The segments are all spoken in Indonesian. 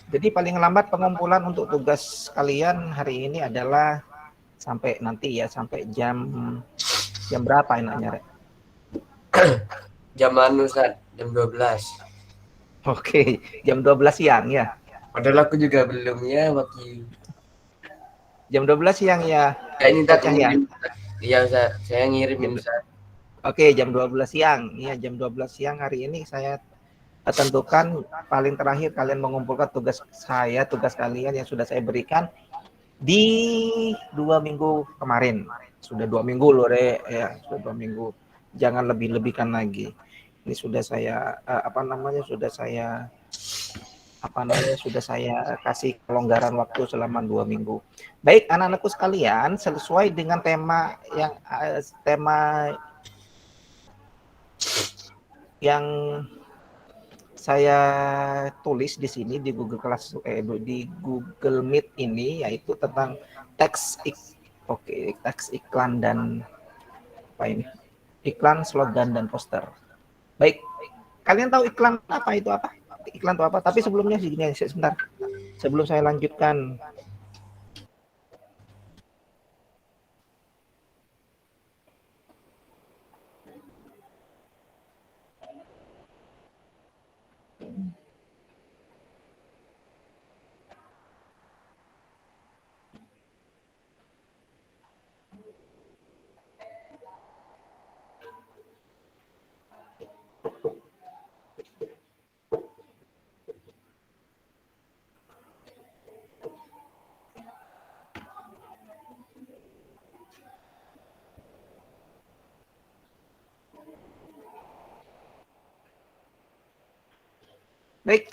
Jadi paling lambat pengumpulan untuk tugas kalian hari ini adalah sampai nanti ya, sampai jam berapa enaknya, Rek? Jam Ustaz, jam 12. Oke, jam 12 siang ya. Padahal aku juga belum ya waktu. Jam 12 siang ya, Ya ini Ustaz aku Yahya. ngirim. Iya Ustaz, saya ngirimin Ustaz. Oke, jam 12 siang. Iya, jam 12 siang hari ini saya tentukan paling terakhir kalian mengumpulkan tugas saya, tugas kalian yang sudah saya berikan di 2 minggu kemarin. Sudah 2 minggu loh, Re. Ya, sudah 2 minggu. Jangan lebih-lebihkan lagi. Ini sudah saya sudah saya kasih kelonggaran waktu selama 2 minggu. Baik, anak-anakku sekalian, sesuai dengan tema yang saya tulis di sini di Google di Google Meet ini, yaitu tentang teks iklan dan apa ini? Iklan, slogan dan poster. Baik, kalian tahu iklan apa itu apa? Iklan itu apa? Tapi sebelumnya segini sebentar. Sebelum saya lanjutkan, baik,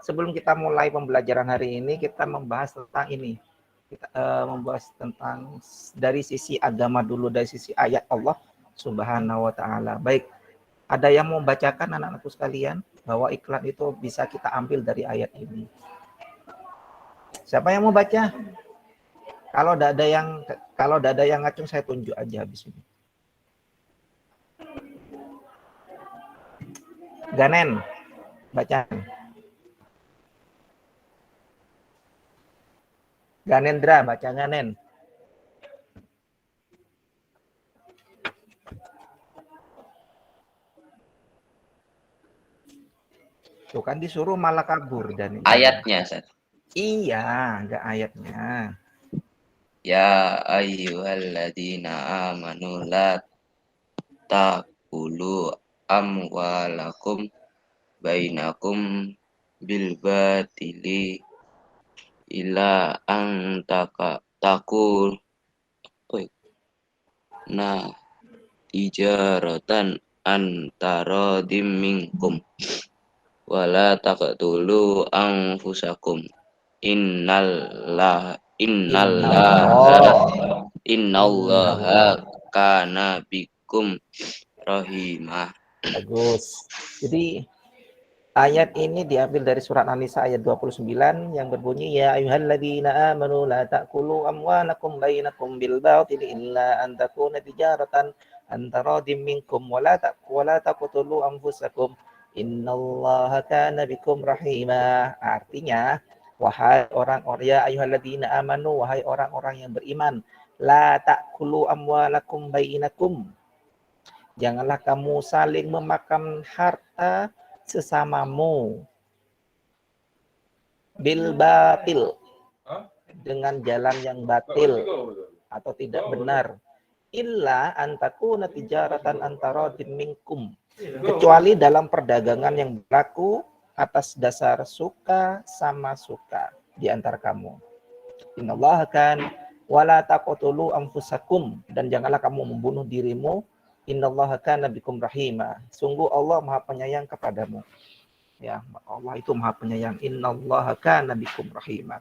sebelum kita mulai pembelajaran hari ini, kita membahas tentang ini. Kita membahas tentang dari sisi agama dulu, dari sisi ayat Allah Subhanahu wa taala. Baik, ada yang mau bacakan anak-anakku sekalian bahwa iklan itu bisa kita ambil dari ayat ini. Siapa yang mau baca? Kalau tidak ada yang ngacung, saya tunjuk aja habis ini. Ganen, baca. Ganendra, baca Ganen. Tuh kan disuruh malah kabur dan ayatnya, Ustaz. Iya, enggak ayatnya. Ya ayyuhalladzina amanu la taqulu amwalakum bainakum bil batili ila takul nah tijaratan antara minkum wala taqtulu anfusakum innallaha kana bikum rahimah. Bagus. Jadi ayat ini diambil dari surat An-Nisa ayat 29 yang berbunyi ya ayyuhalladzina amanu la ta'kulu amwalakum bainakum bil batili illa an takuna tijaratan antaradim minkum wala taqtulu anfusakum innallaha kana bikum rahimah. Artinya, wahai orang-orang ya ayyuhalladzina amanu, wahai orang-orang yang beriman, la ta'kulu amwalakum bainakum, janganlah kamu saling memakan harta sesamamu bil batil, dengan jalan yang batil atau tidak benar, illa antakuna tijaratan antara minkum, kecuali dalam perdagangan yang berlaku atas dasar suka sama suka di antara kamu. Innallaha kan wala taqtulu anfusakum, dan janganlah kamu membunuh dirimu. Innallaha kana bikum rahima, sungguh Allah Maha Penyayang kepadamu. Ya, Allah itu Maha Penyayang. Innallaha kana bikum rahima.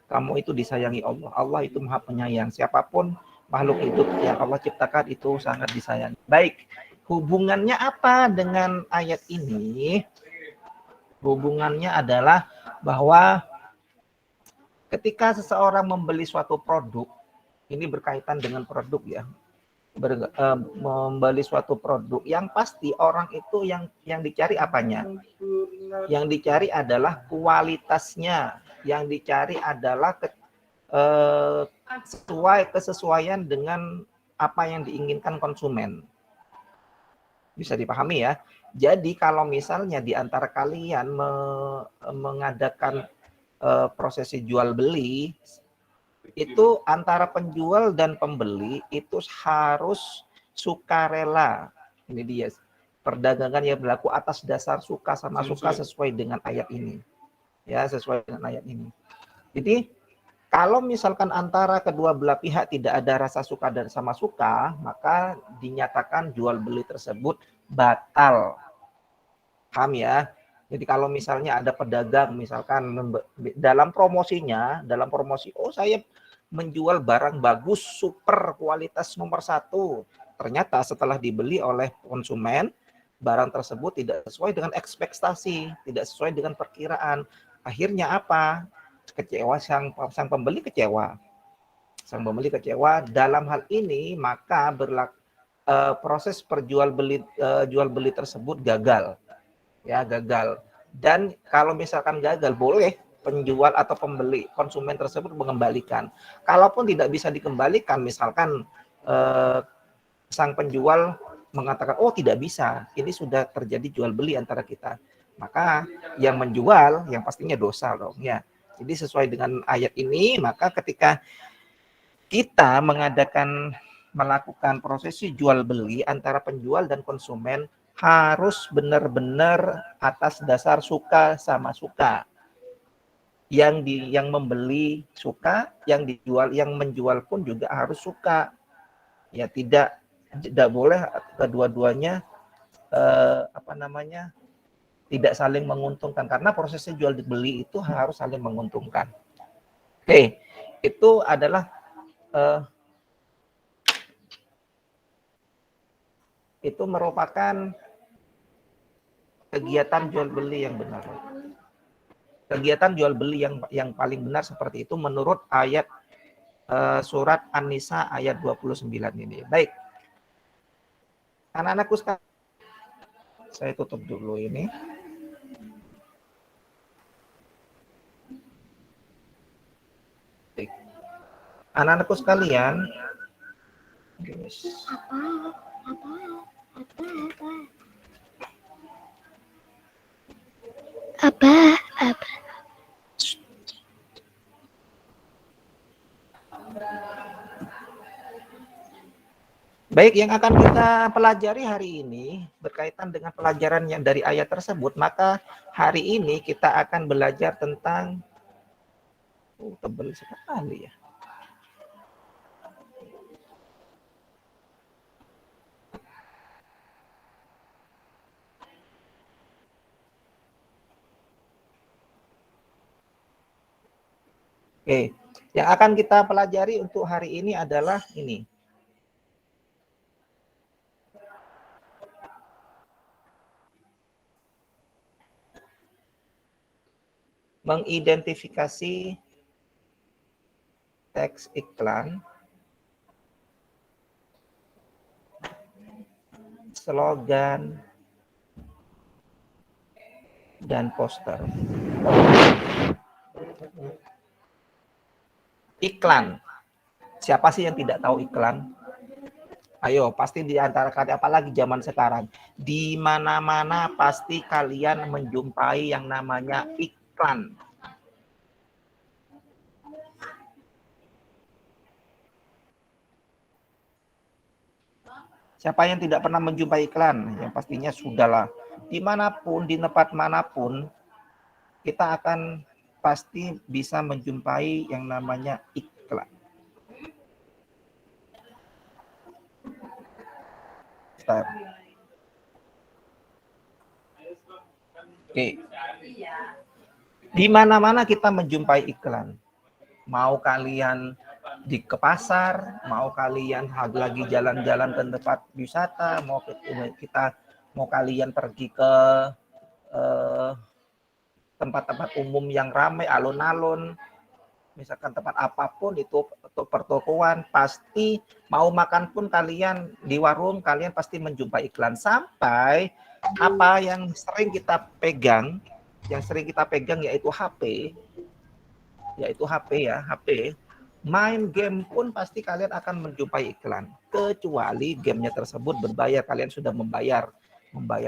Kamu itu disayangi Allah. Allah itu Maha Penyayang. Siapapun makhluk hidup yang Allah ciptakan itu sangat disayangi. Baik, hubungannya apa dengan ayat ini? Hubungannya adalah bahwa ketika seseorang membeli suatu produk, ini berkaitan dengan produk ya, membeli suatu produk, yang pasti orang itu yang dicari apanya? Yang dicari adalah kualitasnya. Yang dicari adalah kesesuaian dengan apa yang diinginkan konsumen. Bisa dipahami ya. Jadi kalau misalnya di antara kalian mengadakan prosesi jual beli, itu antara penjual dan pembeli itu harus sukarela. Ini dia. Perdagangan yang berlaku atas dasar suka sama suka sesuai dengan ayat ini. Ya, sesuai dengan ayat ini. Jadi, kalau misalkan antara kedua belah pihak tidak ada rasa suka dan sama suka, maka dinyatakan jual beli tersebut batal. Paham ya? Jadi kalau misalnya ada pedagang misalkan dalam promosinya, dalam promosi, oh saya menjual barang bagus, super kualitas nomor 1. Ternyata setelah dibeli oleh konsumen, barang tersebut tidak sesuai dengan ekspektasi, tidak sesuai dengan perkiraan. Akhirnya apa? Kecewa, sang pembeli kecewa. Sang pembeli kecewa. Dalam hal ini maka proses jual beli tersebut gagal. Ya, gagal. Dan kalau misalkan gagal, boleh penjual atau pembeli, konsumen tersebut mengembalikan. Kalaupun tidak bisa dikembalikan, misalkan sang penjual mengatakan, oh tidak bisa, ini sudah terjadi jual beli antara kita, maka yang menjual yang pastinya dosa dong ya. Jadi sesuai dengan ayat ini, maka ketika kita melakukan prosesi jual beli antara penjual dan konsumen, harus benar-benar atas dasar suka sama suka. Yang membeli suka, yang menjual pun juga harus suka. Ya, tidak boleh kedua-duanya tidak saling menguntungkan, karena prosesnya jual beli itu harus saling menguntungkan. Oke, itu adalah itu merupakan kegiatan jual beli yang benar. Kegiatan jual beli yang paling benar seperti itu menurut ayat surat An-Nisa ayat 29 ini. Baik. Anak-anakku sekalian, saya tutup dulu ini. Baik. Anak-anakku sekalian, Apa? baik, yang akan kita pelajari hari ini berkaitan dengan pelajaran yang dari ayat tersebut, maka hari ini kita akan belajar tentang tebal sekali ya. Oke, yang akan kita pelajari untuk hari ini adalah ini. Mengidentifikasi teks iklan, slogan, dan poster. Iklan. Siapa sih yang tidak tahu iklan? Ayo, pasti di antara kalian, apalagi zaman sekarang, di mana-mana pasti kalian menjumpai yang namanya iklan. Siapa yang tidak pernah menjumpai iklan? Yang pastinya sudahlah. Dimanapun, di tempat manapun, kita akan pasti bisa menjumpai yang namanya iklan. Oke. Di mana-mana kita menjumpai iklan. Mau kalian ke pasar, mau kalian lagi jalan-jalan ke tempat wisata, mau kalian pergi ke tempat-tempat umum yang ramai, alun-alun, misalkan tempat apapun itu, untuk pertokoan, pasti mau makan pun kalian di warung, kalian pasti menjumpai iklan. Sampai apa yang sering kita pegang, yang sering kita pegang yaitu HP, ya, HP. Main game pun pasti kalian akan menjumpai iklan, kecuali gamenya tersebut berbayar. Kalian sudah membayar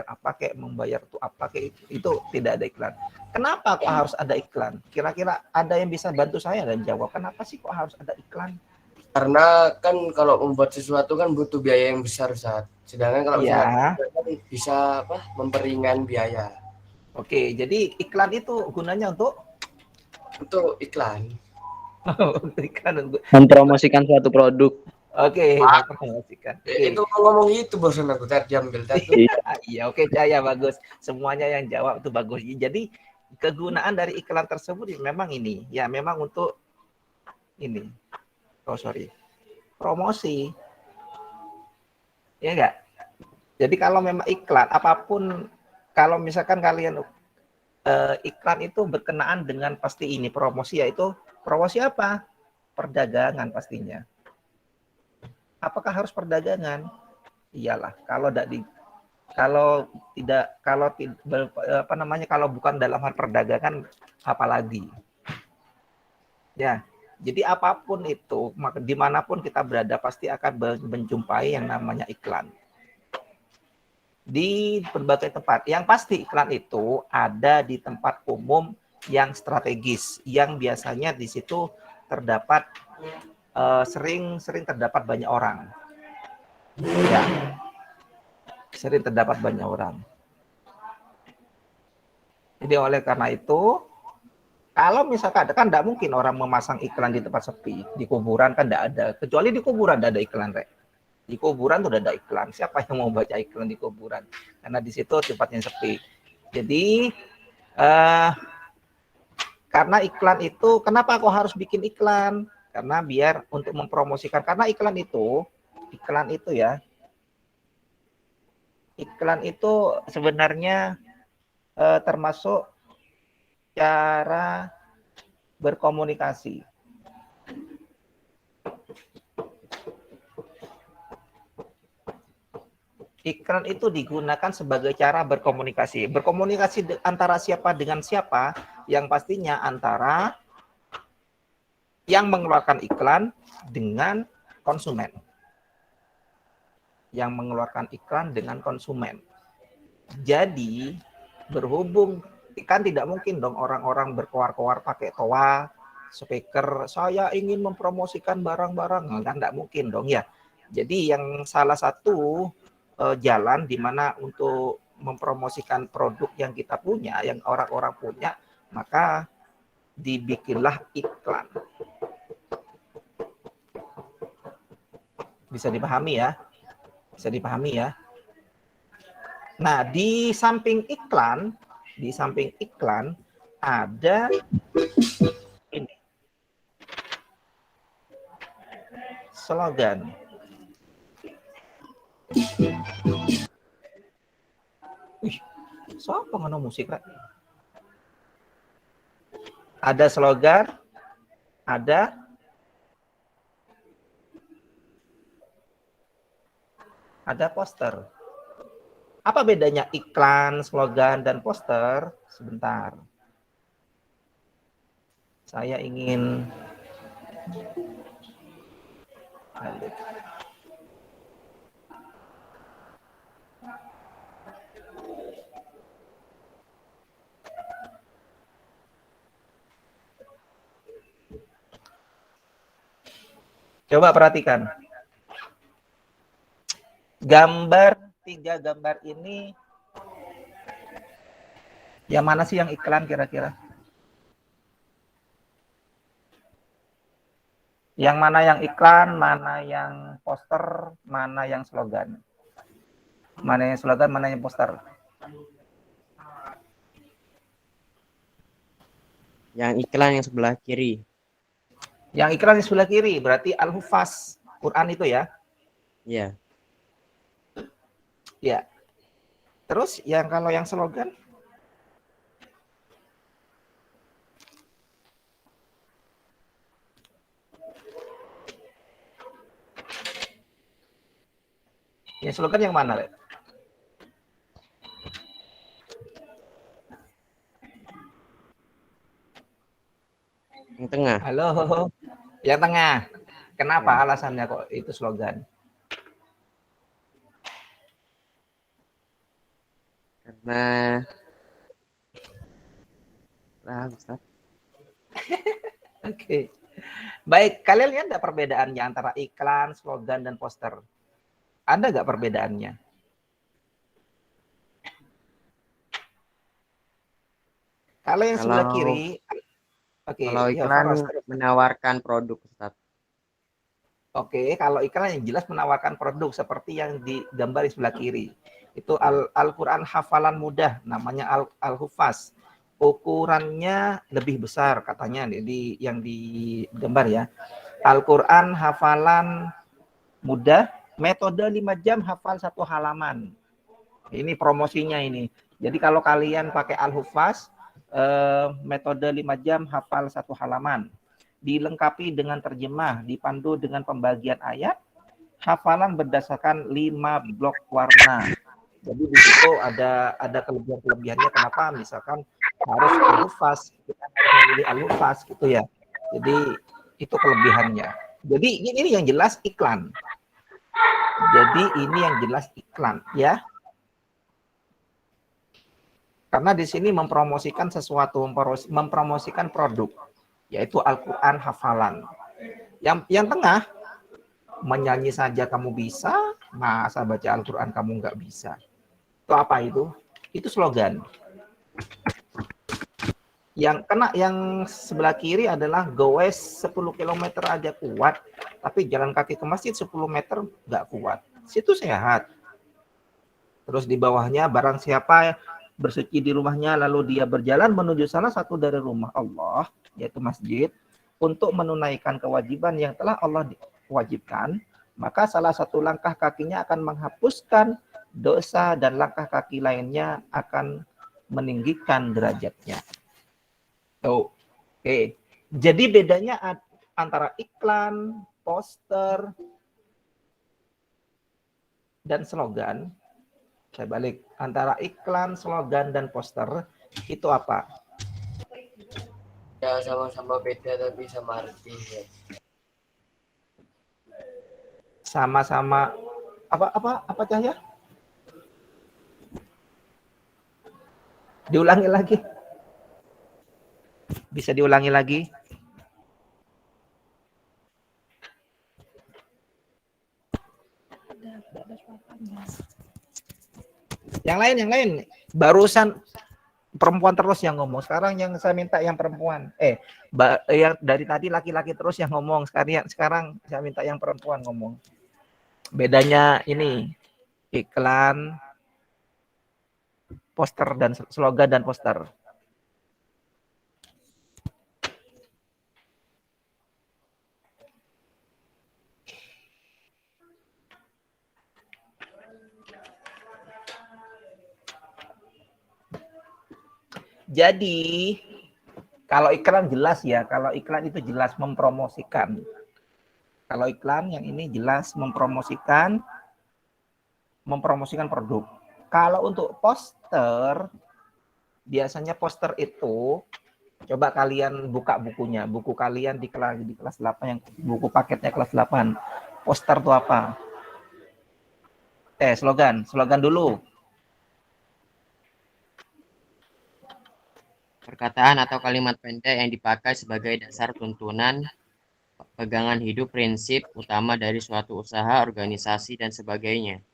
apa kayak membayar tuh apa kayak itu tidak ada iklan. Kenapa kok harus ada iklan? Kira-kira ada yang bisa bantu saya dan jawab kenapa sih kok harus ada iklan? Karena kan kalau membuat sesuatu kan butuh biaya yang besar, Ustaz. Sedangkan kalau misalnya Ya, bisa apa memperingan biaya. oke. Jadi iklan itu gunanya untuk Untuk iklan. iklan untuk Mempromosikan suatu produk. oke, mempromosikan. Oke. Itu ngomong itu bosan aku tadi diambil tadi. Iya, oke, Cahaya bagus. Semuanya yang jawab itu bagus. Jadi kegunaan dari iklan tersebut memang ini, ya memang untuk ini. Oh, sorry. Promosi. Ya enggak? Jadi kalau memang iklan apapun, kalau misalkan kalian iklan itu berkenaan dengan pasti ini promosi, yaitu promosi apa? Perdagangan pastinya. Apakah harus perdagangan? Iyalah, kalau tidak apa namanya, kalau bukan dalam hal perdagangan apalagi. Ya. Jadi apapun itu, dimanapun kita berada pasti akan menjumpai yang namanya iklan. Di berbagai tempat. Yang pasti iklan itu ada di tempat umum yang strategis, yang biasanya di situ terdapat sering terdapat banyak orang. Ya, sering terdapat banyak orang. Jadi oleh karena itu, kalau misalkan kan tidak mungkin orang memasang iklan di tempat sepi, di kuburan kan tidak ada. Kecuali di kuburan ada iklan, Rek. Di kuburan tuh ada iklan. Siapa yang mau baca iklan di kuburan? Karena di situ tempatnya sepi. Jadi karena iklan itu, kenapa kok harus bikin iklan? Karena biar untuk mempromosikan. Karena iklan itu ya, iklan itu sebenarnya termasuk cara berkomunikasi. Iklan itu digunakan sebagai cara berkomunikasi. Berkomunikasi antara siapa dengan siapa? Yang pastinya antara yang mengeluarkan iklan dengan konsumen. Yang mengeluarkan iklan dengan konsumen. Jadi, berhubung, kan tidak mungkin dong orang-orang berkoar-koar pakai toa, speaker, saya ingin mempromosikan barang-barang. Kan tidak mungkin dong ya. Jadi yang salah satu jalan di mana untuk mempromosikan produk yang kita punya, yang orang-orang punya, maka dibikinlah iklan. Bisa dipahami ya? Bisa dipahami ya? Nah, di samping iklan ada ini. Slogan. Wih, siapa ngono musik, Rek? Ada slogan, ada poster. Apa bedanya iklan, slogan, dan poster? Sebentar. Saya ingin coba perhatikan. Tiga gambar ini, yang mana sih yang iklan kira-kira? Yang mana yang iklan, mana yang poster, mana yang slogan? Mana yang slogan, mana yang poster? Yang iklan yang sebelah kiri. Yang iklan yang sebelah kiri, berarti Al-Hufaz, Quran itu ya? Iya. Ya. Terus kalau yang slogan? Yang slogan yang mana, Le? Yang tengah. Halo, yang tengah. Kenapa alasannya kok itu slogan? Karena Ustaz. Oke. Baik, kalian lihat nggak perbedaannya antara iklan, slogan, dan poster? Ada nggak perbedaannya? Kalau yang sebelah Kalau kiri, oke, kalau ya iklan Faros terus. menawarkan produk Ustaz. Oke, kalau iklan yang jelas menawarkan produk seperti yang digambar di sebelah kiri. Itu Al-Quran hafalan mudah, namanya Al-Hufaz. Ukurannya lebih besar katanya yang digambar ya. Al-Quran hafalan mudah, metode 5 jam hafal 1 halaman. Ini promosinya ini. Jadi kalau kalian pakai Al-Hufaz, metode 5 jam hafal 1 halaman. Dilengkapi dengan terjemah, dipandu dengan pembagian ayat, hafalan berdasarkan 5 blok warna. Jadi di situ ada kelebihan-kelebihannya kenapa misalkan harus Al-Hufaz, kita harus memilih Al-Hufaz gitu ya. Jadi itu kelebihannya. Jadi ini yang jelas iklan. Jadi ini yang jelas iklan ya. Karena di sini mempromosikan sesuatu, mempromosikan produk, yaitu Al-Quran hafalan. Yang tengah, menyanyi saja kamu bisa, masa baca Al-Quran kamu nggak bisa. Itu apa itu? Itu slogan. Yang sebelah kiri adalah goes 10 km aja kuat, tapi jalan kaki ke masjid 10 meter nggak kuat. Situ sehat. Terus di bawahnya barang siapa bersuci di rumahnya lalu dia berjalan menuju salah satu dari rumah Allah, yaitu masjid, untuk menunaikan kewajiban yang telah Allah wajibkan, maka salah satu langkah kakinya akan menghapuskan dosa dan langkah kaki lainnya akan meninggikan derajatnya. Oke. Jadi bedanya antara iklan, poster, dan slogan. Saya balik. Antara iklan, slogan, dan poster, itu apa? Ya sama-sama beda tapi sama arti ya. Sama-sama apa Cahya? Diulangi lagi. Bisa diulangi lagi? Yang lain. Barusan perempuan terus yang ngomong. Sekarang yang saya minta yang perempuan. Yang dari tadi laki-laki terus yang ngomong. Sekarang saya minta yang perempuan ngomong. Bedanya ini iklan, poster dan slogan dan poster. Jadi kalau iklan jelas ya, kalau iklan itu jelas mempromosikan. Kalau iklan yang ini jelas mempromosikan produk. Kalau untuk poster, biasanya poster itu coba kalian buka bukunya, buku kalian di kelas 8 yang buku paketnya kelas 8. Poster itu apa? Slogan dulu. Perkataan atau kalimat pendek yang dipakai sebagai dasar tuntunan, pegangan hidup, prinsip utama dari suatu usaha, organisasi, dan sebagainya.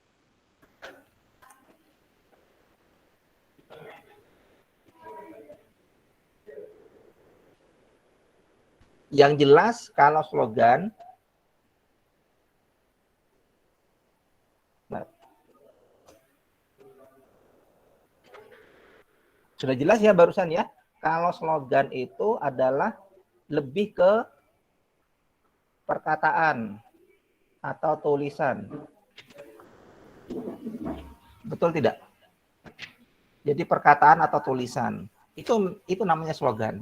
Yang jelas kalau slogan, sudah jelas ya barusan ya. Kalau slogan itu adalah lebih ke perkataan atau tulisan. Betul tidak? Jadi perkataan atau tulisan. Itu namanya slogan.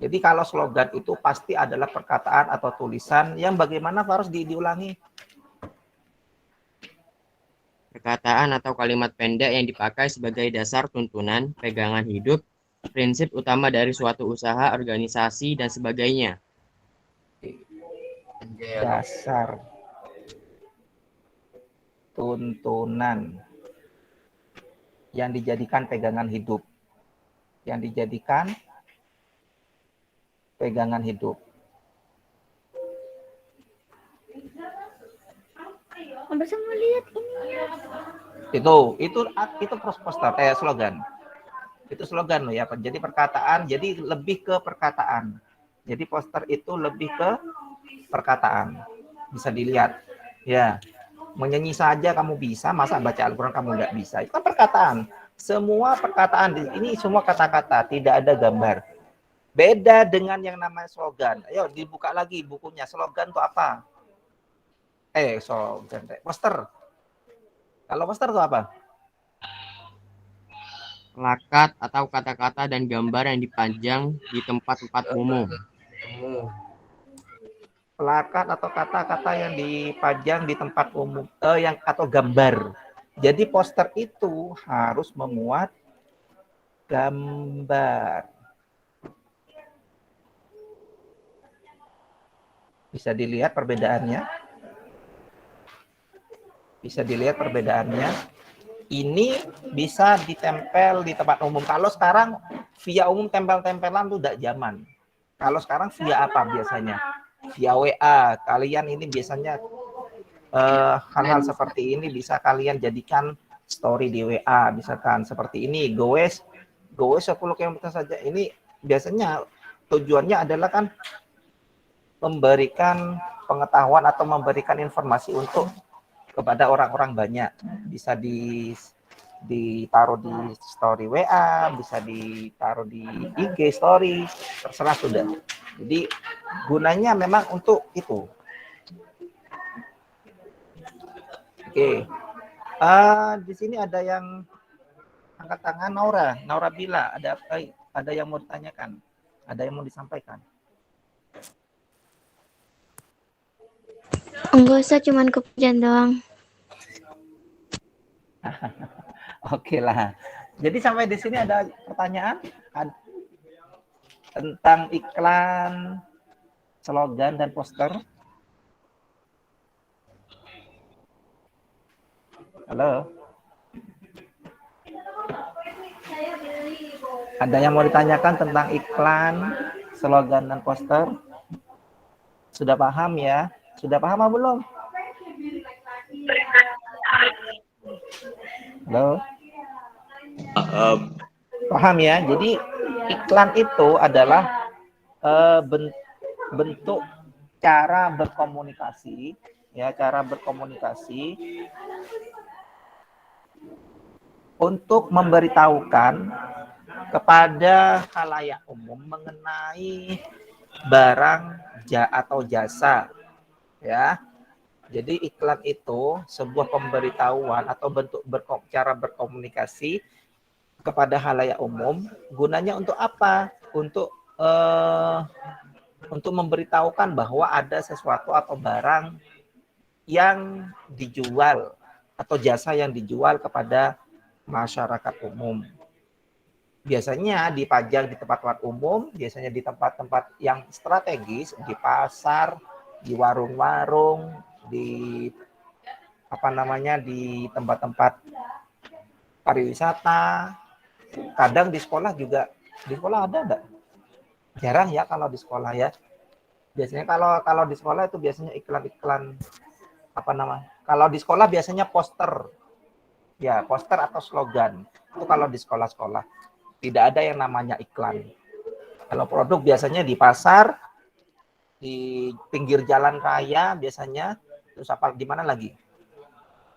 Jadi kalau slogan itu pasti adalah perkataan atau tulisan yang bagaimana harus diulangi. Perkataan atau kalimat pendek yang dipakai sebagai dasar tuntunan, pegangan hidup, prinsip utama dari suatu usaha, organisasi, dan sebagainya. Dasar tuntunan yang dijadikan pegangan hidup. Yang dijadikan pegangan hidup. Itu poster, slogan. Itu slogan loh ya. Jadi perkataan, jadi lebih ke perkataan. Jadi poster itu lebih ke perkataan. Bisa dilihat. Ya. Menyanyi saja kamu bisa, masa baca Al-Quran kamu nggak bisa? Itu kan perkataan. Semua perkataan ini semua kata-kata, tidak ada gambar. Beda dengan yang namanya slogan. Ayo dibuka lagi bukunya. Slogan itu apa? Slogan. Poster. Kalau poster itu apa? Plakat atau kata-kata dan gambar yang dipajang di tempat-tempat umum. Plakat atau kata-kata yang dipajang di tempat umum, atau gambar. Jadi poster itu harus memuat gambar. Bisa dilihat perbedaannya. Ini bisa ditempel di tempat umum. Kalau sekarang via umum tempel-tempelan tuh udah zaman. Kalau sekarang via apa biasanya? Via WA. Kalian ini biasanya hal-hal seperti ini bisa kalian jadikan story di WA, misalkan seperti ini, goes 10 km saja. Ini biasanya tujuannya adalah kan memberikan pengetahuan atau memberikan informasi untuk kepada orang-orang banyak. Bisa ditaruh di story WA, bisa ditaruh di IG story, terserah sudah. Jadi gunanya memang untuk itu. Oke. Di sini ada yang angkat tangan, Naura Bila, ada yang mau ditanyakan, ada yang mau disampaikan. Enggak usah, cuman kepujian doang. Oke lah. Jadi sampai di sini ada pertanyaan tentang iklan, slogan, dan poster. Halo. Ada yang mau ditanyakan tentang iklan, slogan, dan poster? Sudah paham ya? Sudah paham apa belum? Halo? Paham ya? Jadi iklan itu adalah bentuk cara berkomunikasi, ya, cara berkomunikasi untuk memberitahukan kepada khalayak umum mengenai barang atau jasa, ya. Jadi iklan itu sebuah pemberitahuan atau bentuk cara berkomunikasi kepada khalayak umum. Gunanya untuk apa? Untuk memberitahukan bahwa ada sesuatu atau barang yang dijual atau jasa yang dijual kepada masyarakat umum. Biasanya dipajang di tempat-tempat umum, biasanya di tempat-tempat yang strategis, di pasar, di warung-warung, di di tempat-tempat pariwisata. Kadang di sekolah juga. Di sekolah ada enggak? Jarang ya kalau di sekolah ya. Biasanya kalau di sekolah itu biasanya iklan-iklan kalau di sekolah biasanya poster. Ya, poster atau slogan. Itu kalau di sekolah-sekolah. Tidak ada yang namanya iklan. Kalau produk biasanya di pasar, di pinggir jalan raya biasanya, terus di mana lagi?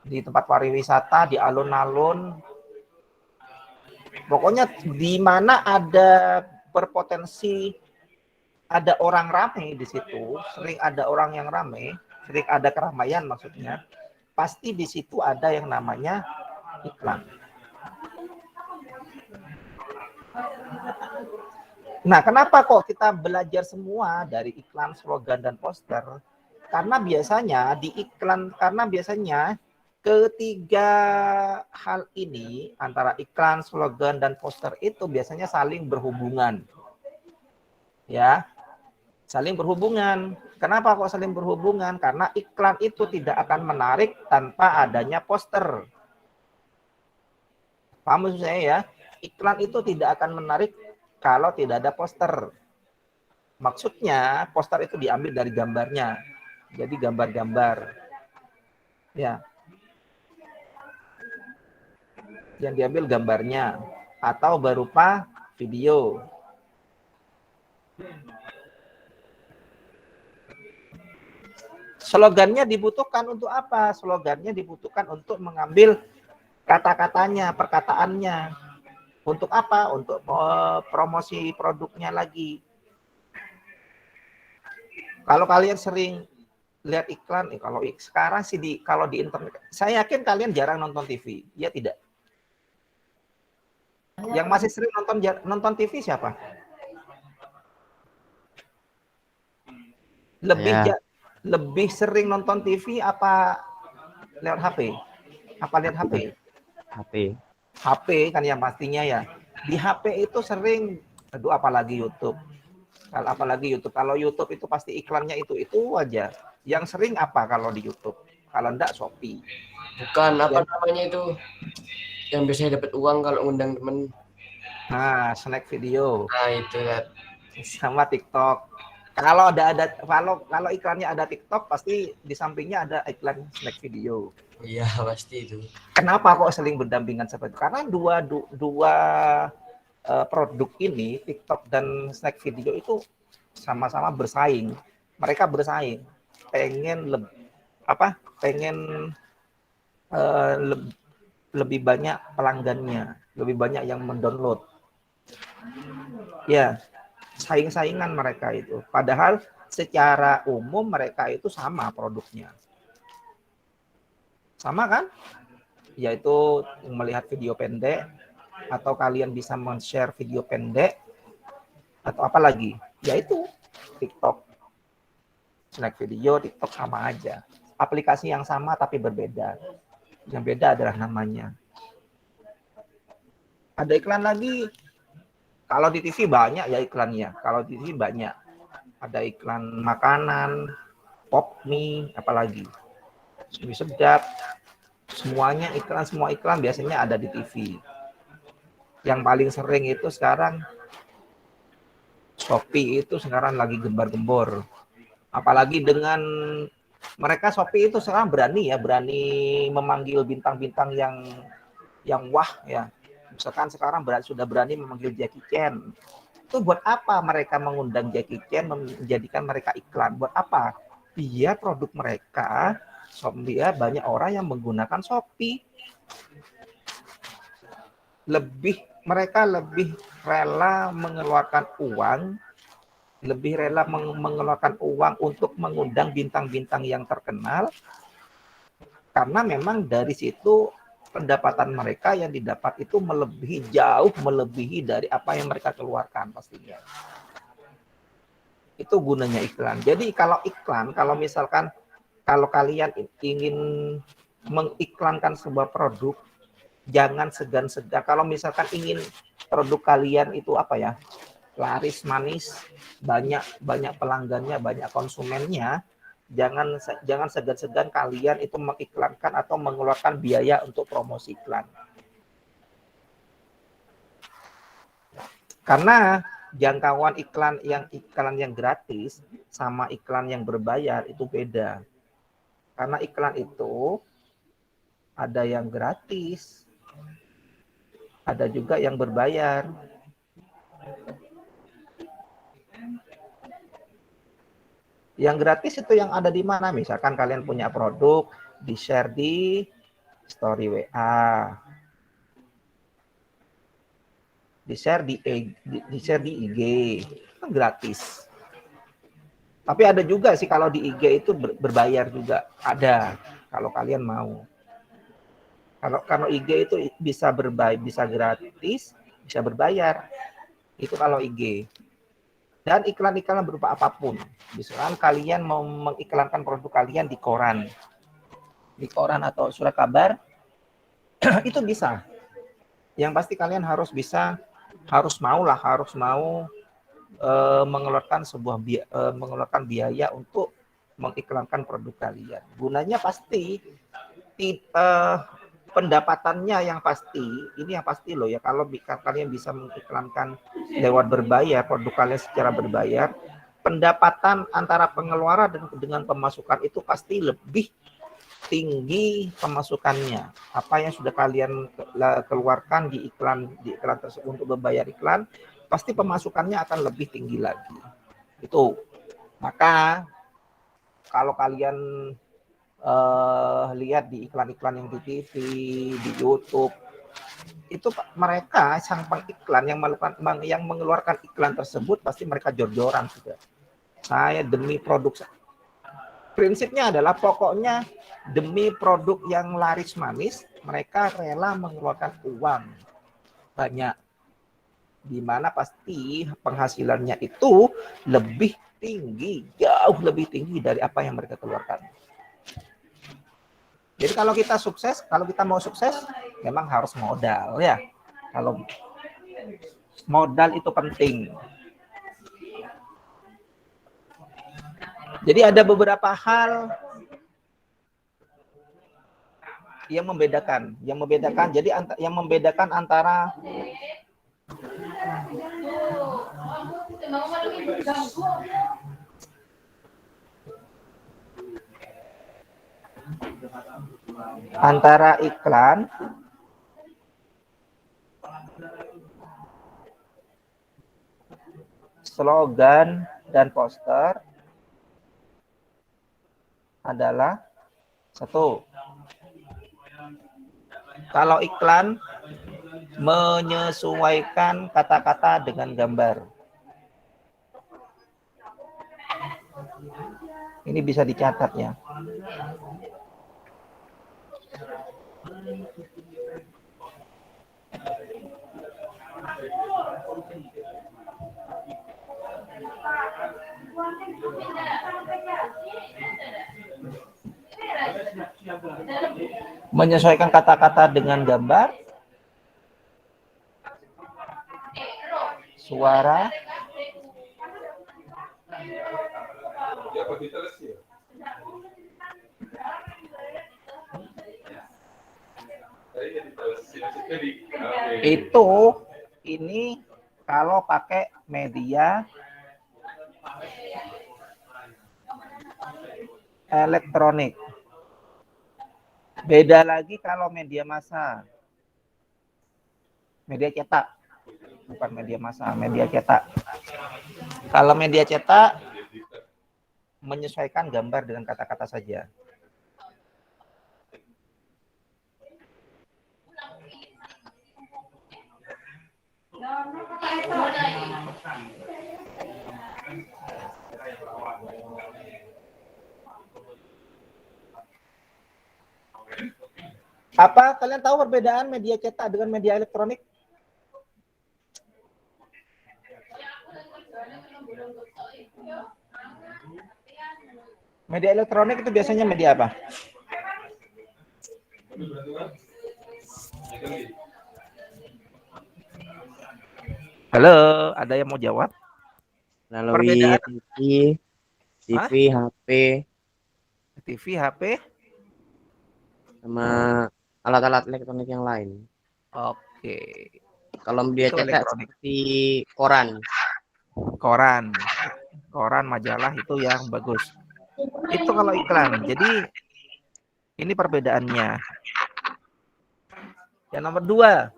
Di tempat pariwisata, di alun-alun. Pokoknya di mana ada berpotensi ada orang ramai di situ, sering ada orang yang ramai, sering ada keramaian maksudnya, pasti di situ ada yang namanya iklan. Nah, kenapa kok kita belajar semua dari iklan, slogan, dan poster? Karena biasanya Ketiga hal ini antara iklan, slogan, dan poster itu biasanya saling berhubungan. Ya, saling berhubungan. Kenapa kok saling berhubungan? Karena iklan itu tidak akan menarik tanpa adanya poster. Paham maksud saya ya? Iklan itu tidak akan menarik kalau tidak ada poster. Maksudnya poster itu diambil dari gambarnya. Jadi gambar-gambar. Ya. Yang diambil gambarnya atau berupa video. Slogannya dibutuhkan untuk apa? Slogannya dibutuhkan untuk mengambil kata-katanya, perkataannya. Untuk apa? Untuk promosi produknya lagi. Kalau kalian sering lihat iklan, kalau sekarang sih kalau di internet, saya yakin kalian jarang nonton TV, ya tidak? Yang masih sering nonton TV siapa? Lebih sering nonton TV apa lewat HP? Apa lihat HP? HP kan yang pastinya ya. Di HP itu sering, aduh apalagi YouTube. Kalau YouTube itu pasti iklannya itu aja. Yang sering apa kalau di YouTube? Kalau enggak Shopee. Bukan apa namanya itu yang biasanya dapat uang kalau ngundang temen. Nah, snack video. Nah, itu ya. Sama TikTok. Kalau iklannya ada TikTok, pasti di sampingnya ada iklan snack video. Iya, pasti itu. Kenapa kok saling berdampingan seperti itu? Karena dua produk ini, TikTok dan snack video itu sama-sama bersaing. Mereka bersaing, pengen lebih banyak pelanggannya, lebih banyak yang mendownload. Ya, saing-saingan mereka itu. Padahal secara umum mereka itu sama produknya. Sama kan? Yaitu melihat video pendek, atau kalian bisa men-share video pendek, atau apa lagi? Yaitu TikTok. Snack video, TikTok sama aja. Aplikasi yang sama tapi berbeda. Yang beda adalah namanya. Ada iklan lagi. Kalau di TV banyak ya iklannya. Kalau di TV banyak. Ada iklan makanan, pop mie, apalagi. Mie sedap. Semua iklan biasanya ada di TV. Yang paling sering itu sekarang Shopee itu sekarang lagi gembar-gembor. Apalagi dengan mereka Shopee itu sekarang berani memanggil bintang-bintang yang wah ya. Misalkan sekarang sudah berani memanggil Jackie Chan. Itu buat apa mereka mengundang Jackie Chan, menjadikan mereka iklan? Buat apa? Biar produk mereka, dia banyak orang yang menggunakan Shopee. Mereka lebih rela mengeluarkan uang untuk mengundang bintang-bintang yang terkenal, karena memang dari situ pendapatan mereka yang didapat itu jauh melebihi dari apa yang mereka keluarkan pastinya. Itu gunanya iklan. Jadi kalau misalkan kalau kalian ingin mengiklankan sebuah produk, jangan segan-segan. Kalau misalkan ingin produk kalian itu laris manis, banyak pelanggannya, banyak konsumennya, jangan segan-segan kalian itu mengiklankan atau mengeluarkan biaya untuk promosi iklan. Karena jangkauan iklan yang gratis sama iklan yang berbayar itu beda. Karena iklan itu ada yang gratis, ada juga yang berbayar. Yang gratis itu yang ada di mana? Misalkan kalian punya produk, di-share di story WA, di-share di IG, kan gratis. Tapi ada juga sih kalau di IG itu berbayar juga, ada kalau kalian mau. Kalau IG itu bisa bisa gratis, bisa berbayar. Itu kalau IG. Dan iklan-iklan berupa apapun. Misalkan kalian mau mengiklankan produk kalian di koran. di koran atau surat kabar, itu bisa. Yang pasti kalian harus mau mengeluarkan biaya untuk mengiklankan produk kalian. Gunanya pasti pendapatannya yang pasti, ini yang pasti loh ya, kalau kalian bisa mengiklankan lewat berbayar, produk kalian secara berbayar, pendapatan antara pengeluaran dengan pemasukan itu pasti lebih tinggi pemasukannya. Apa yang sudah kalian keluarkan di iklan tersebut untuk membayar iklan, pasti pemasukannya akan lebih tinggi lagi. Itu. Maka kalau kalian lihat di iklan-iklan yang di TV, di YouTube, itu mereka sang pengiklan yang mengeluarkan iklan tersebut pasti mereka jor-joran juga. Saya demi produk, prinsipnya adalah pokoknya demi produk yang laris manis, mereka rela mengeluarkan uang banyak, di mana pasti penghasilannya itu lebih tinggi, jauh lebih tinggi dari apa yang mereka keluarkan. Jadi kalau kita mau sukses, memang harus modal ya. Kalau modal itu penting. Jadi ada beberapa hal yang membedakan. Jadi yang membedakan antara iklan slogan dan poster adalah satu, kalau iklan menyesuaikan kata-kata dengan gambar. Ini bisa dicatat ya. Menyesuaikan kata-kata dengan gambar, suara, itu ini kalau pakai media elektronik. Beda lagi kalau media massa. Media cetak. Bukan media massa, media cetak. Kalau media cetak menyesuaikan gambar dengan kata-kata saja. Apa kalian tahu perbedaan media cetak dengan media elektronik? Media elektronik itu biasanya media apa? Halo, ada yang mau jawab? Melalui TV, HP, sama alat-alat elektronik yang lain. Oke. Kalau media Itu cetak elektronik. seperti koran, majalah itu yang bagus. Itu kalau iklan. Jadi ini perbedaannya. Yang nomor 2.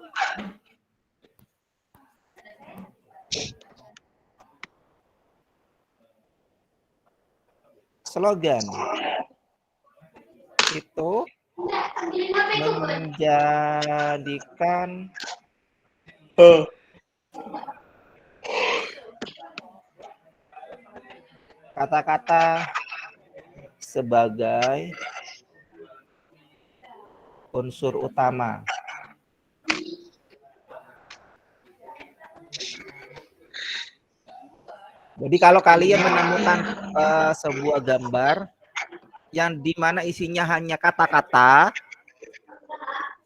Slogan. Itu menjadikan kata-kata sebagai unsur utama. Jadi kalau kalian menemukan sebuah gambar yang dimana isinya hanya kata-kata,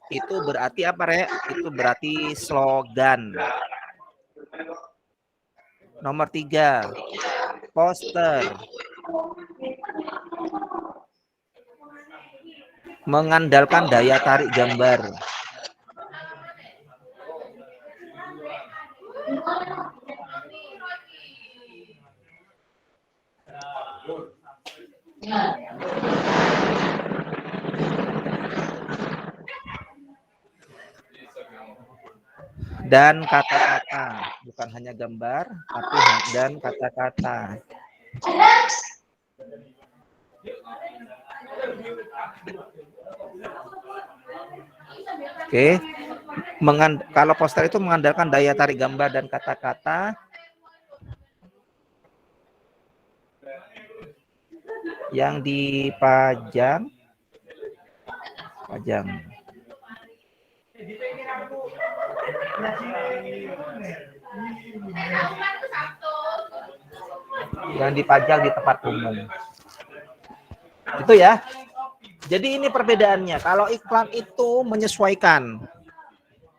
itu berarti apa, Rek? Itu berarti slogan. Nomor 3, poster. Mengandalkan daya tarik gambar. Dan kata-kata, bukan hanya gambar, tapi dan kata-kata. Oke, kalau poster itu mengandalkan daya tarik gambar dan kata-kata yang dipajang, yang dipajang di tempat umum. Itu ya. Jadi ini perbedaannya. Kalau iklan itu menyesuaikan,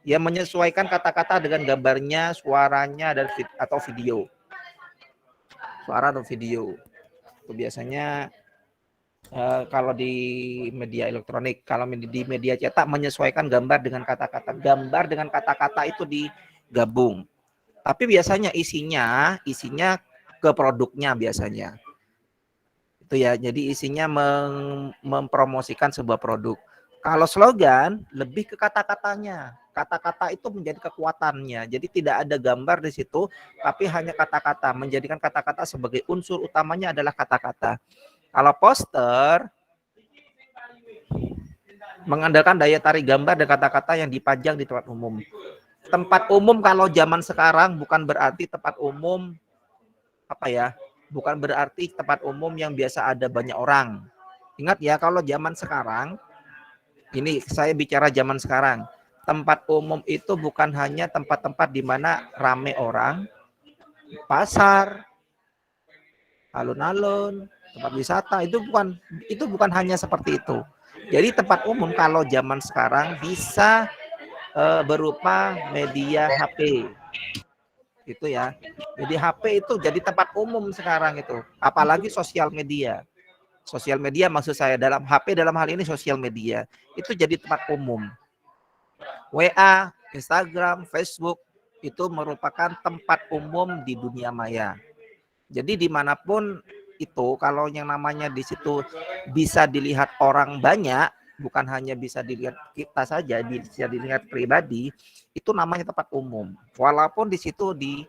ya menyesuaikan kata-kata dengan gambarnya, suaranya dan atau video. Suara atau video. Itu biasanya kalau di media elektronik, kalau di media cetak menyesuaikan gambar dengan kata-kata. Gambar dengan kata-kata itu digabung. Tapi biasanya isinya ke produknya biasanya. Itu ya, jadi isinya mempromosikan sebuah produk. Kalau slogan lebih ke kata-katanya. Kata-kata itu menjadi kekuatannya. Jadi tidak ada gambar di situ, tapi hanya kata-kata. Menjadikan kata-kata sebagai unsur utamanya adalah kata-kata. Kalau poster mengandalkan daya tarik gambar dan kata-kata yang dipajang di tempat umum. Tempat umum kalau zaman sekarang bukan berarti tempat umum bukan berarti tempat umum yang biasa ada banyak orang. Ingat ya, kalau zaman sekarang, ini saya bicara zaman sekarang, tempat umum itu bukan hanya tempat-tempat di mana rame orang, pasar, alun-alun, tempat wisata, itu bukan hanya seperti itu. Jadi tempat umum kalau zaman sekarang bisa berupa media HP. Itu ya. Jadi HP itu jadi tempat umum sekarang itu. Apalagi sosial media. Sosial media maksud saya dalam HP, dalam hal ini sosial media. Itu jadi tempat umum. WA, Instagram, Facebook itu merupakan tempat umum di dunia maya. Jadi dimanapun itu, kalau yang namanya di situ bisa dilihat orang banyak, bukan hanya bisa dilihat kita saja, bisa dilihat pribadi, itu namanya tempat umum. Walaupun di situ di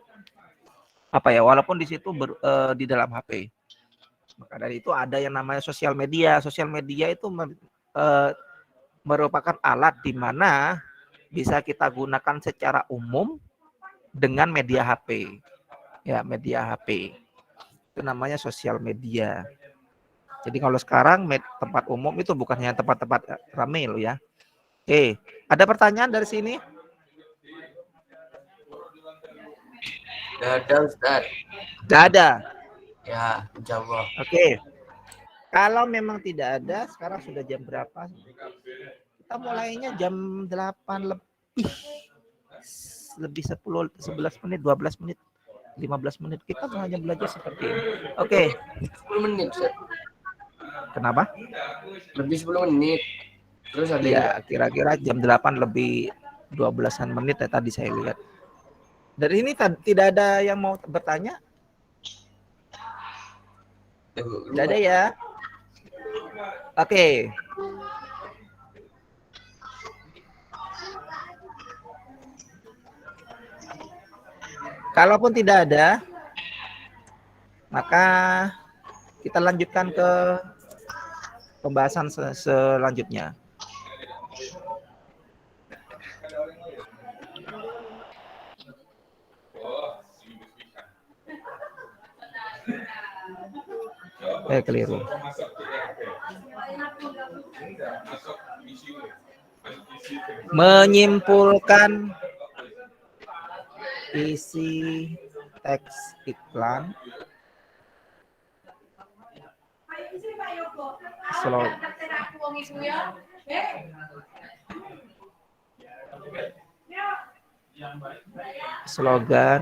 dalam HP. Maka dari itu ada yang namanya sosial media. Sosial media itu merupakan alat di mana bisa kita gunakan secara umum dengan media HP. Ya, media HP. Itu namanya sosial media. Jadi kalau sekarang tempat umum itu bukan hanya tempat-tempat ramai loh ya. Oke, ada pertanyaan dari sini? Tidak ada, Ustaz. Tidak ada. Ya, jawab. Oke. Kalau memang tidak ada, sekarang sudah jam berapa? Kita mulainya jam 8 lebih 10, 11 menit, 12 menit, 15 menit. Kita hanya belajar seperti ini. Oke. 10 menit, Ustaz. Kenapa? Lebih 10 menit. Terus ada ya, kira-kira jam 8 lebih 12-an menit ya tadi saya lihat. Dari ini tidak ada yang mau bertanya? Tidak ada ya? Oke. Kalaupun tidak ada, maka kita lanjutkan ke pembahasan selanjutnya. Keliru. Menyimpulkan isi teks iklan Slogan. Slogan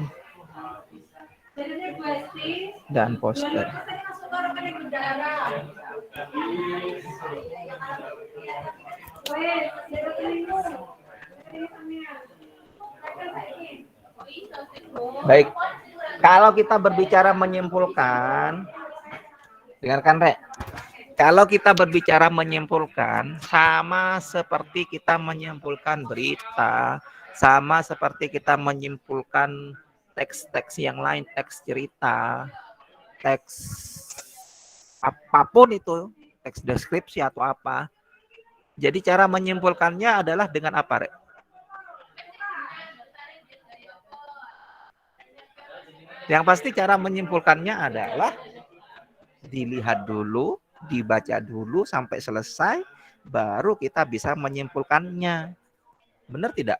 dan poster. Baik, kalau kita berbicara menyimpulkan, dengarkan Rek. Kalau kita berbicara menyimpulkan, sama seperti kita menyimpulkan berita, sama seperti kita menyimpulkan teks-teks yang lain, teks cerita, teks apapun itu, teks deskripsi atau apa. Jadi cara menyimpulkannya adalah dengan apa, Rek? Yang pasti cara menyimpulkannya adalah dilihat dulu, dibaca dulu sampai selesai, baru kita bisa menyimpulkannya. Benar tidak?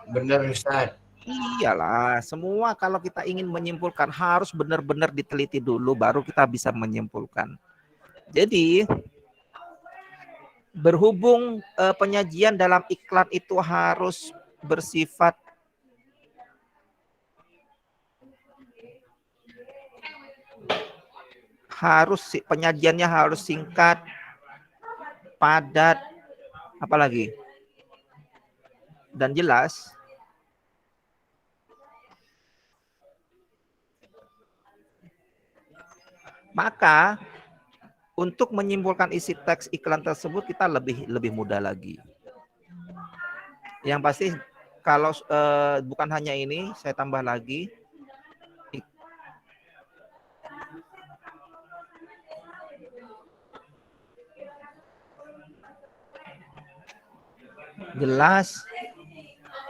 Benar, Ustaz. Iyalah, semua kalau kita ingin menyimpulkan harus benar-benar diteliti dulu, baru kita bisa menyimpulkan. Jadi, berhubung penyajian dalam iklan itu harus bersifat penyajiannya harus singkat, padat, apalagi dan jelas. Maka untuk menyimpulkan isi teks iklan tersebut kita lebih mudah lagi. Yang pasti kalau bukan hanya ini, saya tambah lagi. Jelas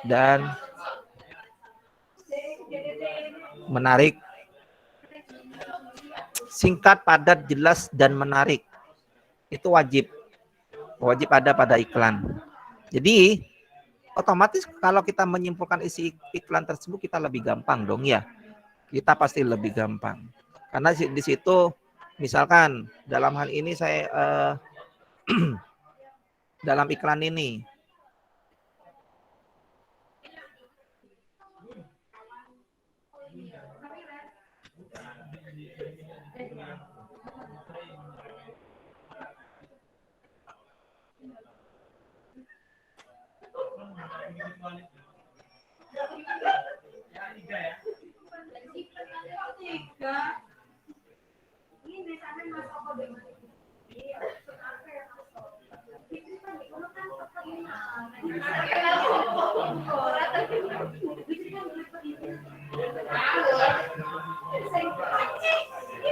dan menarik. Singkat, padat, jelas, dan menarik. Itu wajib ada pada iklan. Jadi, otomatis kalau kita menyimpulkan isi iklan tersebut, kita lebih gampang dong ya. Kita pasti lebih gampang. Karena di situ, misalkan dalam hal ini saya, dalam iklan ini,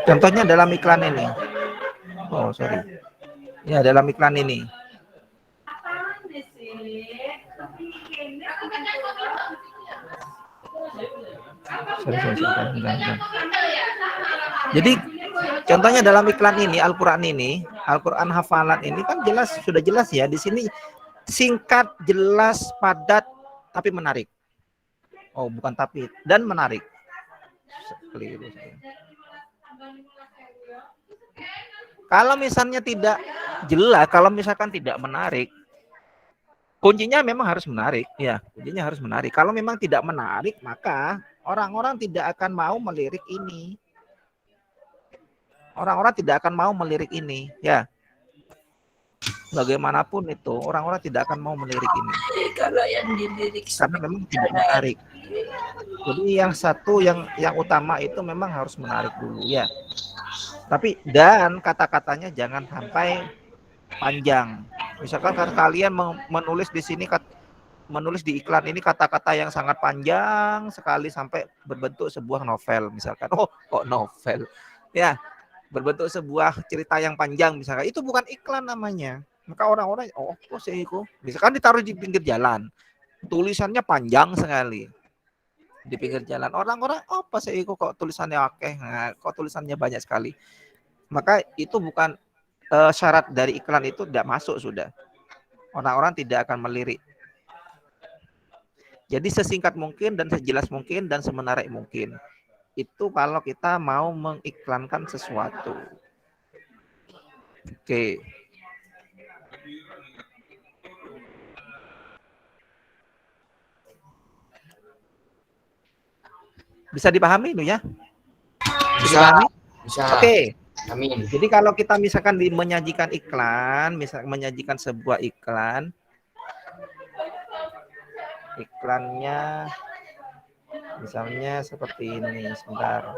contohnya dalam iklan ini. Oh, sorry. Ya, dalam iklan ini. Jadi contohnya dalam iklan ini, Al-Quran hafalan ini kan sudah jelas ya. Di sini singkat, jelas, padat, tapi menarik. Oh, bukan tapi, dan menarik. Keliru. Kalau misalnya tidak jelas, kalau misalkan tidak menarik, kuncinya memang harus menarik. Ya, kuncinya harus menarik. Kalau memang tidak menarik, maka orang-orang tidak akan mau melirik ini. Orang-orang tidak akan mau melirik ini. Ya, bagaimanapun itu, orang-orang tidak akan mau melirik ini. Kalau yang dilirik karena memang tidak menarik. Jadi yang satu, yang utama itu memang harus menarik dulu ya. Tapi dan kata-katanya jangan sampai panjang. Misalkan kalian menulis di sini, menulis di iklan ini kata-kata yang sangat panjang sekali sampai berbentuk sebuah novel misalkan. Oh, kok novel? Ya, berbentuk sebuah cerita yang panjang misalkan. Itu bukan iklan namanya. Maka orang-orang, oh, kok sih itu? Misalkan ditaruh di pinggir jalan. Tulisannya panjang sekali. Di pinggir jalan. Orang-orang, oh, apa sih itu kok tulisannya oke? Nah, kok tulisannya banyak sekali? Maka itu bukan syarat dari iklan, itu tidak masuk sudah. Orang-orang tidak akan melirik. Jadi sesingkat mungkin dan sejelas mungkin dan semenarik mungkin. itu kalau kita mau mengiklankan sesuatu. Oke. Bisa dipahami itu ya? Bisa dipahami? Bisa. Oke. Amin. Jadi kalau kita misalkan menyajikan iklan, misalkan menyajikan sebuah iklan, iklannya misalnya seperti ini, sebentar.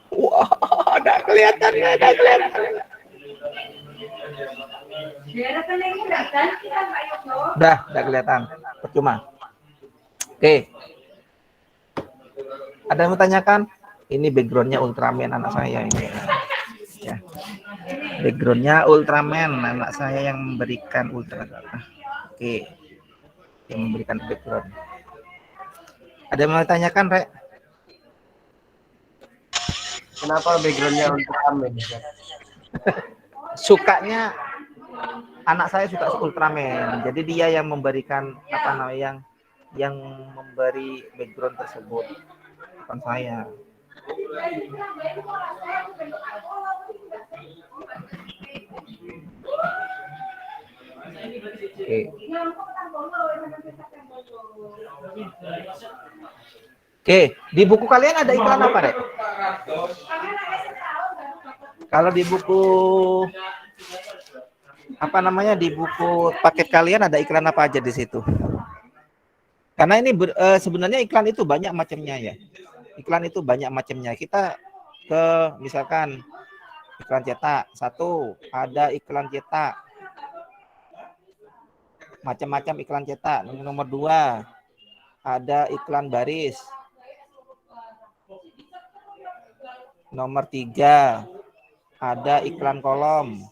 Wah, ada kelihatan, ada kelihatan. Udah kelihatan. Percuma. Oke. Ada yang mau tanyakan? Ini backgroundnya Ultraman anak saya ini. Ya. Backgroundnya Ultraman anak saya yang memberikan Oke. Yang memberikan background. Ada yang mau tanyakan, Rek? Kenapa backgroundnya Ultraman? Sukanya anak saya suka Ultraman. Jadi dia yang memberikan apa namanya yang memberi background tersebut. Bukan saya. Oke. Oke, di buku kalian ada iklan apa, Rek? Kalau di buku apa namanya di buku paket kalian ada iklan apa aja di situ? Karena ini sebenarnya iklan itu banyak macamnya ya. Iklan itu banyak macamnya. Kita ke misalkan iklan cetak satu, ada iklan cetak. Macam-macam iklan cetak. Nomor 2, ada iklan baris. Nomor 3, ada iklan kolom.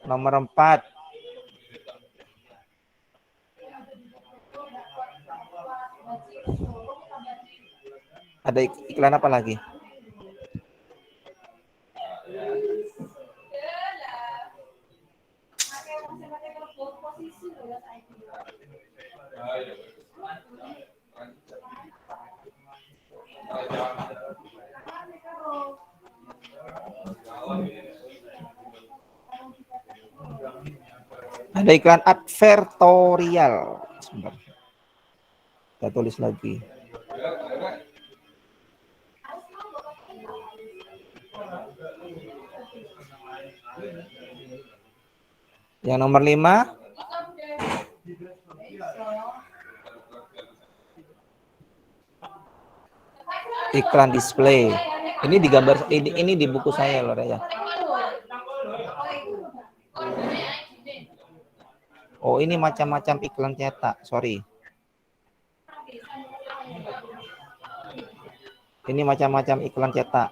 Nomor 4, ada iklan apa lagi? Ada iklan advertorial. Sebentar. Kita tulis lagi. Yang nomor 5. Iklan display. Ini di gambar ini di buku saya loh ya. Oh, ini macam-macam iklan cetak. Sorry. Ini macam-macam iklan cetak.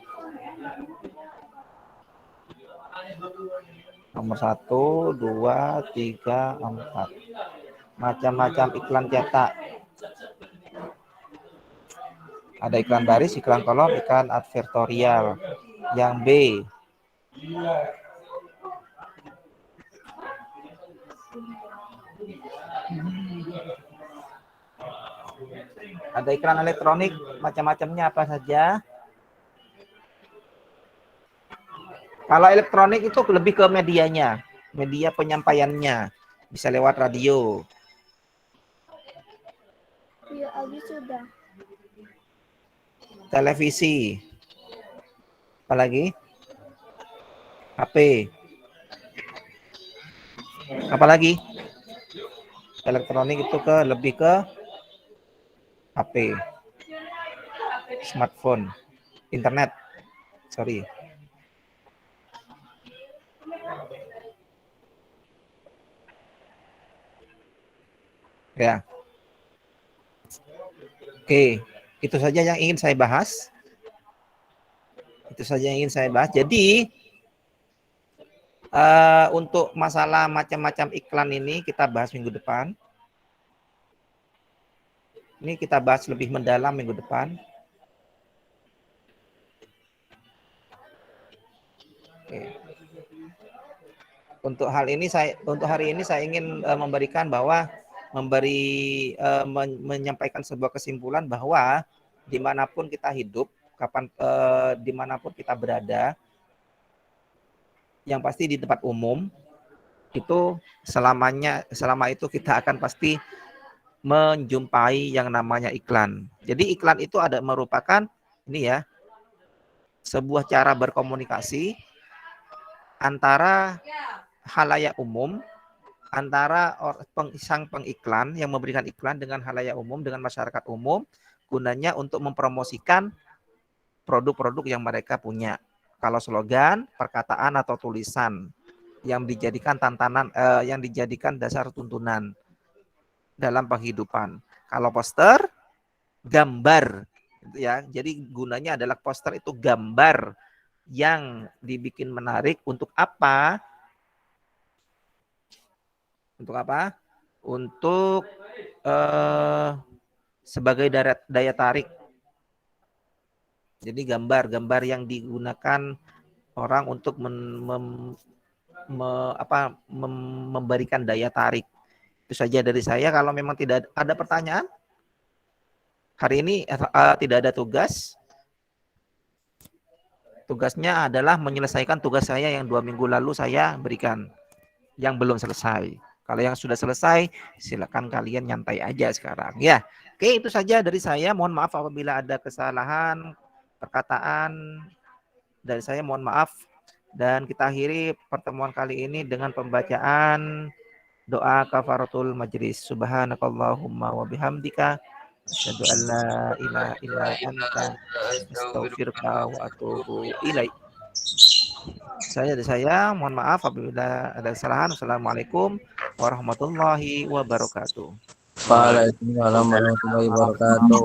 Nomor 1, 2, 3, 4. Macam-macam iklan cetak. Ada iklan baris, iklan kolom, iklan advertorial. Yang B. Ada iklan elektronik, macam-macamnya apa saja. Kalau elektronik itu lebih ke medianya, media penyampaiannya. Bisa lewat radio. Ya, habis sudah. Televisi. Apalagi? HP. Apalagi? Elektronik itu lebih ke HP. Smartphone. Internet. Sorry. Ya. Oke, itu saja yang ingin saya bahas. Itu saja yang ingin saya bahas. Jadi untuk masalah macam-macam iklan ini kita bahas minggu depan. Ini kita bahas lebih mendalam minggu depan. Oke. Untuk hari ini saya ingin memberikan bahwa menyampaikan sebuah kesimpulan bahwa dimanapun kita hidup, dimanapun kita berada, yang pasti di tempat umum itu selama itu kita akan pasti menjumpai yang namanya iklan. Jadi iklan itu merupakan ini ya, sebuah cara berkomunikasi antara halayak umum, antara sang pengiklan yang memberikan iklan dengan halayak umum, dengan masyarakat umum, gunanya untuk mempromosikan produk-produk yang mereka punya. Kalau slogan, perkataan atau tulisan yang dijadikan yang dijadikan dasar tuntunan dalam penghidupan. Kalau poster, gambar, ya. Jadi gunanya adalah poster itu gambar yang dibikin menarik untuk apa? Untuk apa? Untuk sebagai daya tarik. Jadi gambar-gambar yang digunakan orang untuk memberikan daya tarik. Itu saja dari saya. Kalau memang tidak ada pertanyaan, hari ini tidak ada tugas. Tugasnya adalah menyelesaikan tugas saya yang 2 minggu lalu saya berikan, yang belum selesai. Kalau yang sudah selesai, silakan kalian nyantai aja sekarang. Ya, oke, itu saja dari saya. Mohon maaf apabila ada kesalahan perkataan dari saya. Mohon maaf. Dan kita akhiri pertemuan kali ini dengan pembacaan doa kafaratul majlis. Subhanakallahumma wa bihamdika asyhadu an la ilaha illa anta astaghfiruka wa atubu ilaik. Saya mohon maaf apabila ada kesalahan. Assalamualaikum warahmatullahi wabarakatuh. Waalaikumsalam warahmatullahi wabarakatuh.